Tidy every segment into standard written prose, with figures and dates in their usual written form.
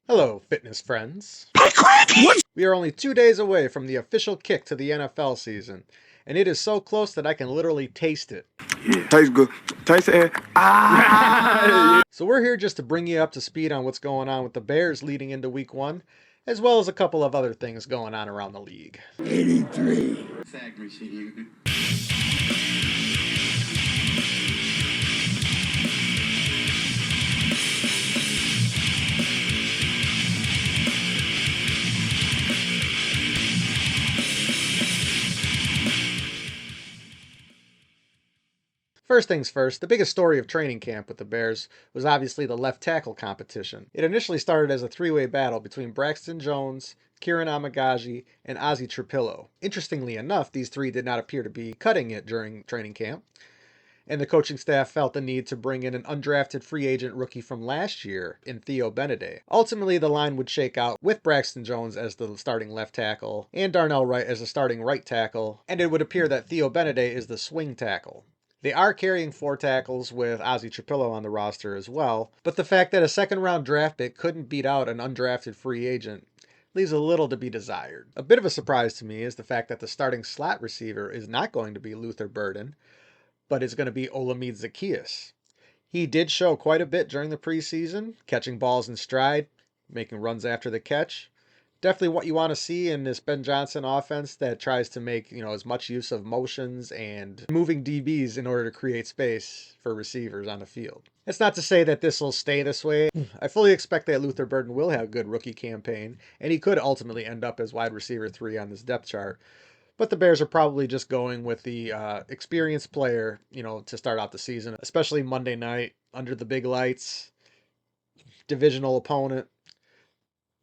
Hello, fitness friends. What? We are only 2 days away from the official kick to the NFL season, and it is so close that I can literally taste it. Yeah, tastes good. Taste it. So we're here just to bring you up to speed on what's going on with the Bears leading into week one, as well as a couple of other things going on around the league. 83. Fact machine. First things first, the biggest story of training camp with the Bears was obviously the left tackle competition. It initially started as a three-way battle between Braxton Jones, Kieran Amagaji, and Ozzie Trapillo. Interestingly enough, these three did not appear to be cutting it during training camp, and the coaching staff felt the need to bring in an undrafted free agent rookie from last year in Theo Beneday. Ultimately, the line would shake out with Braxton Jones as the starting left tackle and Darnell Wright as the starting right tackle, and it would appear that Theo Beneday is the swing tackle. They are carrying 4 tackles with Ozzie Trapillo on the roster as well, but the fact that a second-round draft pick couldn't beat out an undrafted free agent leaves a little to be desired. A bit of a surprise to me is the fact that the starting slot receiver is not going to be Luther Burden, but is going to be Olamide Zaccheaus. He did show quite a bit during the preseason, catching balls in stride, making runs after the catch. Definitely what you want to see in this Ben Johnson offense that tries to make, as much use of motions and moving DBs in order to create space for receivers on the field. It's not to say that this will stay this way. I fully expect that Luther Burden will have a good rookie campaign, and he could ultimately end up as wide receiver 3 on this depth chart. But the Bears are probably just going with the experienced player, to start out the season, especially Monday night under the big lights, divisional opponent.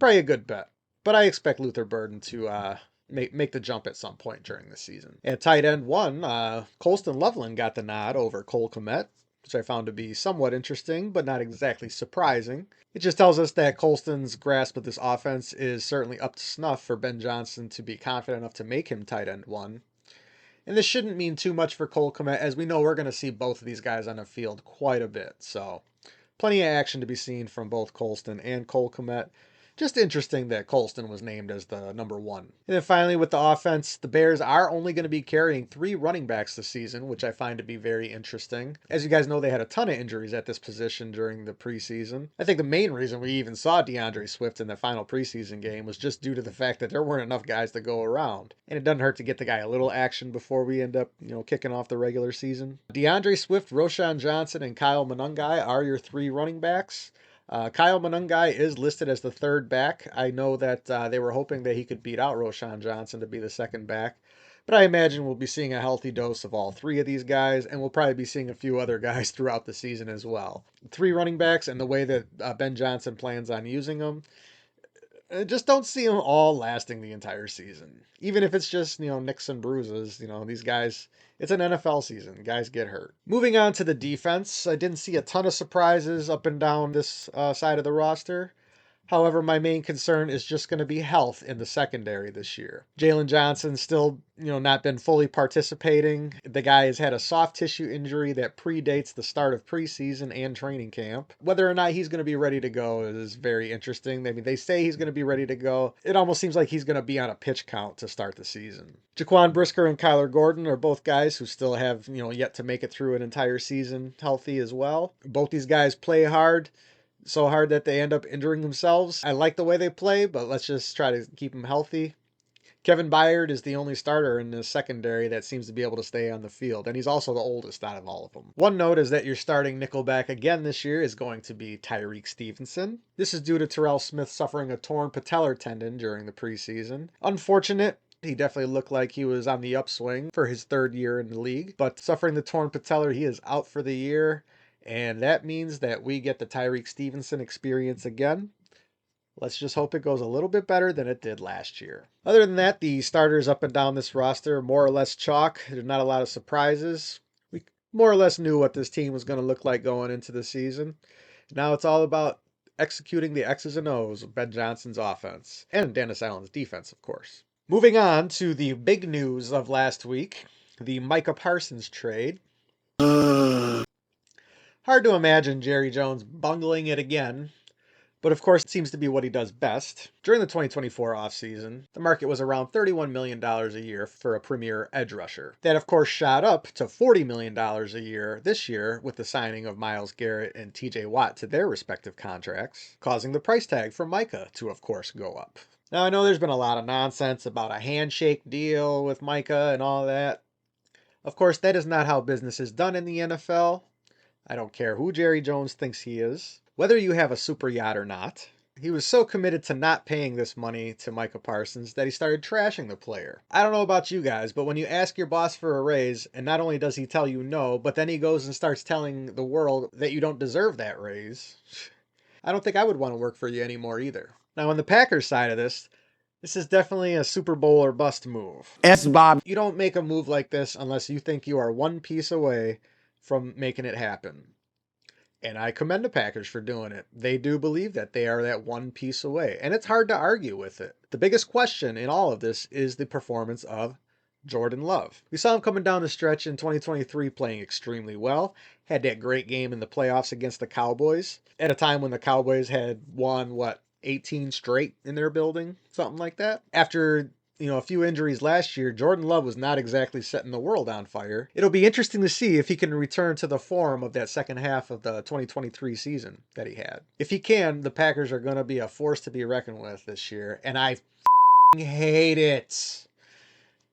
Probably a good bet. But I expect Luther Burden to make the jump at some point during the season. At tight end 1, Colston Loveland got the nod over Cole Kmet, which I found to be somewhat interesting, but not exactly surprising. It just tells us that Colston's grasp of this offense is certainly up to snuff for Ben Johnson to be confident enough to make him tight end 1. And this shouldn't mean too much for Cole Kmet, as we know we're going to see both of these guys on the field quite a bit. So plenty of action to be seen from both Colston and Cole Kmet. Just interesting that Colston was named as the number 1. And then finally, with the offense, the Bears are only going to be carrying 3 running backs this season, which I find to be very interesting. As you guys know, they had a ton of injuries at this position during the preseason. I think the main reason we even saw DeAndre Swift in the final preseason game was just due to the fact that there weren't enough guys to go around. And it doesn't hurt to get the guy a little action before we end up, kicking off the regular season. DeAndre Swift, Roschon Johnson, and Kyle Monangai are your 3 running backs. Kyle Monangai is listed as the 3rd back. I know that they were hoping that he could beat out Roschon Johnson to be the 2nd back. But I imagine we'll be seeing a healthy dose of all 3 of these guys, and we'll probably be seeing a few other guys throughout the season as well. 3 running backs, and the way that Ben Johnson plans on using them, just don't see them all lasting the entire season. Even if it's just, nicks and bruises, these guys, it's an NFL season. Guys get hurt. Moving on to the defense, I didn't see a ton of surprises up and down this side of the roster. However, my main concern is just going to be health in the secondary this year. Jalen Johnson's still, not been fully participating. The guy has had a soft tissue injury that predates the start of preseason and training camp. Whether or not he's going to be ready to go is very interesting. I mean, they say he's going to be ready to go. It almost seems like he's going to be on a pitch count to start the season. Jaquan Brisker and Kyler Gordon are both guys who still have, yet to make it through an entire season healthy as well. Both these guys play hard. So hard that they end up injuring themselves. I like the way they play, but let's just try to keep them healthy. Kevin Byard is the only starter in the secondary that seems to be able to stay on the field, and he's also the oldest out of all of them. One note is that your starting nickelback again this year is going to be Tyreek Stevenson. This is due to Terrell Smith suffering a torn patellar tendon during the preseason. Unfortunate. He definitely looked like he was on the upswing for his 3rd year in the league, but suffering the torn patellar, he is out for the year. And that means that we get the Tyreek Stevenson experience again. Let's just hope it goes a little bit better than it did last year. Other than that, the starters up and down this roster are more or less chalk. There's not a lot of surprises. We more or less knew what this team was going to look like going into the season. Now it's all about executing the X's and O's of Ben Johnson's offense. And Dennis Allen's defense, of course. Moving on to the big news of last week, the Micah Parsons trade. Hard to imagine Jerry Jones bungling it again, But of course, it seems to be what he does best. During the 2024 offseason, the market was around $31 million a year for a premier edge rusher. That, of course, shot up to $40 million a year this year with the signing of Myles Garrett and TJ Watt to their respective contracts, causing the price tag for Micah to, of course, go up. Now, I know there's been a lot of nonsense about a handshake deal with Micah and all that. Of course, that is not how business is done in the NFL. I don't care who Jerry Jones thinks he is, whether you have a super yacht or not. He was so committed to not paying this money to Micah Parsons that he started trashing the player. I don't know about you guys, but when you ask your boss for a raise, and not only does he tell you no, but then he goes and starts telling the world that you don't deserve that raise, I don't think I would want to work for you anymore either. Now, on the Packers side of this is definitely a Super Bowl or bust move. Bob. You don't make a move like this unless you think you are one piece away from making it happen. And I commend the Packers for doing it. They do believe that they are that one piece away. And it's hard to argue with it. The biggest question in all of this is the performance of Jordan Love. We saw him coming down the stretch in 2023 playing extremely well. Had that great game in the playoffs against the Cowboys at a time when the Cowboys had won, 18 straight in their building? Something like that. After a few injuries last year, Jordan Love was not exactly setting the world on fire. It'll be interesting to see if he can return to the form of that second half of the 2023 season that he had. If he can, the Packers are going to be a force to be reckoned with this year, and I hate it.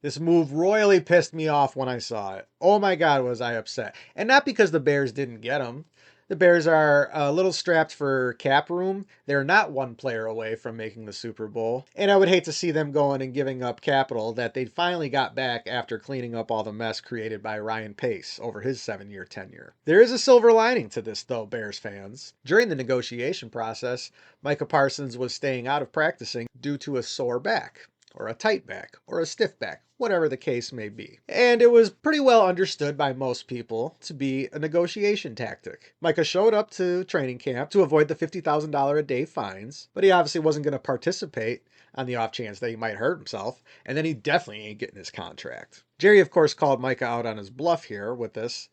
This move royally pissed me off when I saw it. Oh my God, was I upset. And not because the Bears didn't get him. The Bears are a little strapped for cap room. They're not one player away from making the Super Bowl. And I would hate to see them going and giving up capital that they finally got back after cleaning up all the mess created by Ryan Pace over his 7-year tenure. There is a silver lining to this, though, Bears fans. During the negotiation process, Micah Parsons was staying out of practicing due to a sore back, or a tight back, or a stiff back, whatever the case may be. And it was pretty well understood by most people to be a negotiation tactic. Micah showed up to training camp to avoid the $50,000 a day fines, but he obviously wasn't going to participate on the off chance that he might hurt himself, and then he definitely ain't getting his contract. Jerry, of course, called Micah out on his bluff here with this,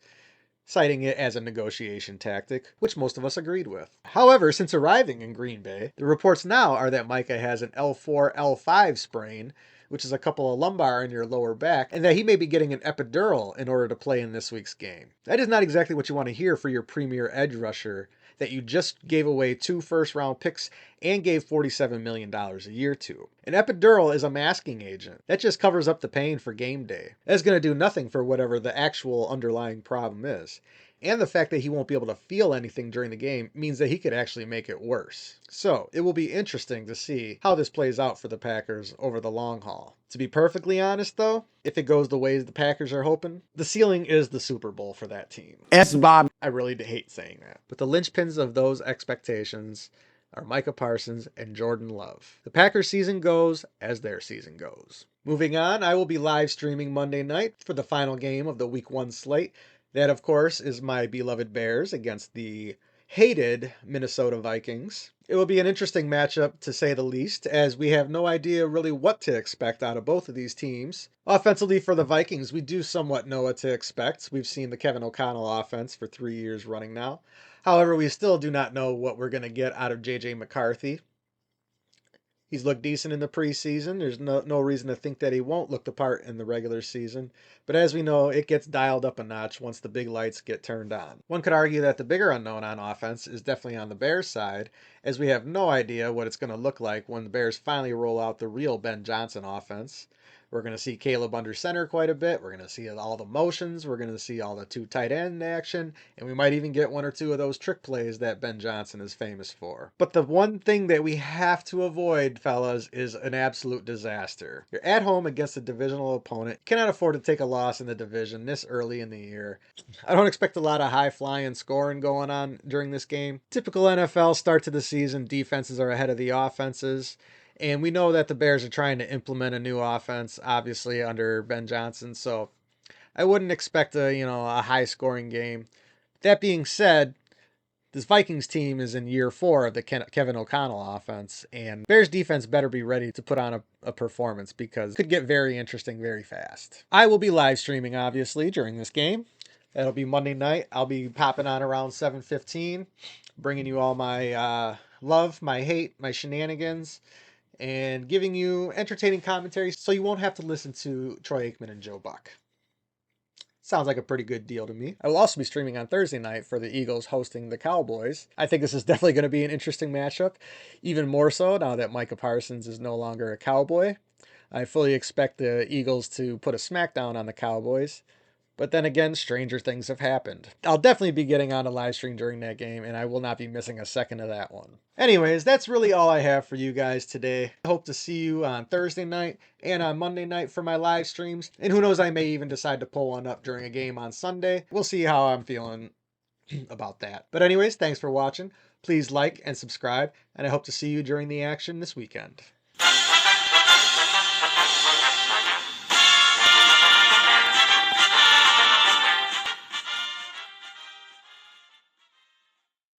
citing it as a negotiation tactic, which most of us agreed with. However, since arriving in Green Bay, the reports now are that Micah has an L4, L5 sprain, which is a couple of lumbar in your lower back, and that he may be getting an epidural in order to play in this week's game. That is not exactly what you want to hear for your premier edge rusher that you just gave away 2 first-round picks and gave $47 million a year to. An epidural is a masking agent. That just covers up the pain for game day. That's going to do nothing for whatever the actual underlying problem is. And the fact that he won't be able to feel anything during the game means that he could actually make it worse. So, it will be interesting to see how this plays out for the Packers over the long haul. To be perfectly honest, though, if it goes the ways the Packers are hoping, the ceiling is the Super Bowl for that team. Bob. I really hate saying that. But the linchpins of those expectations are Micah Parsons and Jordan Love. The Packers season goes as their season goes. Moving on, I will be live streaming Monday night for the final game of the Week 1 slate. That, of course, is my beloved Bears against the hated Minnesota Vikings. It will be an interesting matchup, to say the least, as we have no idea really what to expect out of both of these teams. Offensively for the Vikings, we do somewhat know what to expect. We've seen the Kevin O'Connell offense for 3 years running now. However, we still do not know what we're going to get out of J.J. McCarthy. He's looked decent in the preseason. There's no reason to think that he won't look the part in the regular season. But as we know, it gets dialed up a notch once the big lights get turned on. One could argue that the bigger unknown on offense is definitely on the Bears side, as we have no idea what it's going to look like when the Bears finally roll out the real Ben Johnson offense. We're going to see Caleb under center quite a bit. We're going to see all the motions. We're going to see all the 2 tight end action. And we might even get 1 or 2 of those trick plays that Ben Johnson is famous for. But the one thing that we have to avoid, fellas, is an absolute disaster. You're at home against a divisional opponent. Cannot afford to take a loss in the division this early in the year. I don't expect a lot of high-flying scoring going on during this game. Typical NFL start to the season, defenses are ahead of the offenses. And we know that the Bears are trying to implement a new offense, obviously, under Ben Johnson. So I wouldn't expect a high-scoring game. That being said, this Vikings team is in year 4 of the Kevin O'Connell offense, and Bears defense better be ready to put on a performance because it could get very interesting very fast. I will be live streaming, obviously, during this game. That'll be Monday night. I'll be popping on around 7:15, bringing you all my love, my hate, my shenanigans, and giving you entertaining commentary so you won't have to listen to Troy Aikman and Joe Buck. Sounds like a pretty good deal to me. I will also be streaming on Thursday night for the Eagles hosting the Cowboys. I think this is definitely going to be an interesting matchup, even more so now that Micah Parsons is no longer a Cowboy. I fully expect the Eagles to put a smackdown on the Cowboys. But then again, stranger things have happened. I'll definitely be getting on a live stream during that game, and I will not be missing a second of that one. Anyways, that's really all I have for you guys today. I hope to see you on Thursday night and on Monday night for my live streams. And who knows, I may even decide to pull one up during a game on Sunday. We'll see how I'm feeling about that. But anyways, thanks for watching. Please like and subscribe, and I hope to see you during the action this weekend.